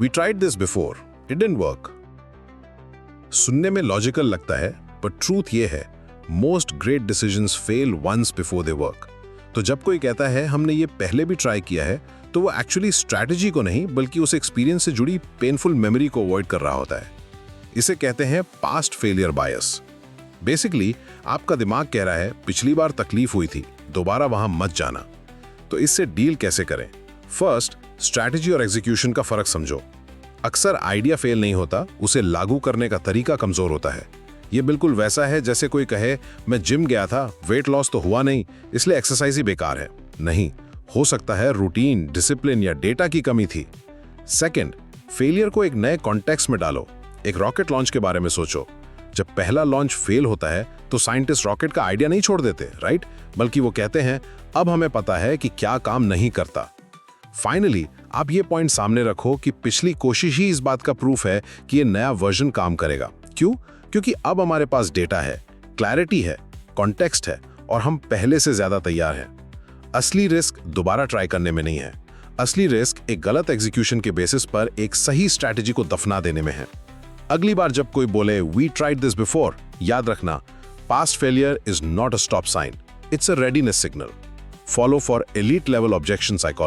We tried this before, it didn't work. सुनने में logical लगता है, पर ट्रूथ ये है, most great decisions fail once before they work. तो जब कोई कहता है हमने ये पहले भी ट्राई किया है, तो वो एक्चुअली स्ट्रैटेजी को नहीं बल्कि उस एक्सपीरियंस से जुड़ी पेनफुल मेमोरी को अवॉइड कर रहा होता है। इसे कहते हैं पास्ट फेलियर बायस। बेसिकली आपका दिमाग कह रहा है पिछली बार तकलीफ हुई थी, दोबारा वहां मत जाना। तो इससे डील कैसे करें? फर्स्ट, स्ट्रैटेजी और एग्जीक्यूशन का फर्क समझो। अक्सर आइडिया फेल नहीं होता, उसे लागू करने का तरीका कमजोर होता है। ये बिल्कुल वैसा है जैसे कोई कहे मैं जिम गया था, वेट लॉस तो हुआ नहीं, इसलिए एक्सरसाइज ही बेकार है। नहीं, हो सकता है रूटीन, डिसिप्लिन या डेटा की कमी थी। सेकंड, फेलियर को एक नए कॉन्टेक्स्ट में डालो। एक रॉकेट लॉन्च के बारे में सोचो। जब पहला लॉन्च फेल होता है तो साइंटिस्ट रॉकेट का आइडिया नहीं छोड़ देते, राइट? बल्कि वो कहते हैं अब हमें पता है कि क्या काम नहीं करता। फाइनली आप ये पॉइंट सामने रखो कि पिछली कोशिश ही इस बात का प्रूफ है कि ये नया वर्जन काम करेगा। क्यों? क्योंकि अब हमारे पास डेटा है, क्लैरिटी है, कॉन्टेक्स्ट है और हम पहले से ज्यादा तैयार हैं। असली रिस्क दोबारा ट्राई करने में नहीं है। असली रिस्क एक गलत एग्जीक्यूशन के बेसिस पर एक सही स्ट्रैटेजी को दफना देने में है। अगली बार जब कोई बोले वी ट्राइड दिस बिफोर, याद रखना past failure is not a stop sign, it's a readiness signal. Follow for elite level objection psychology.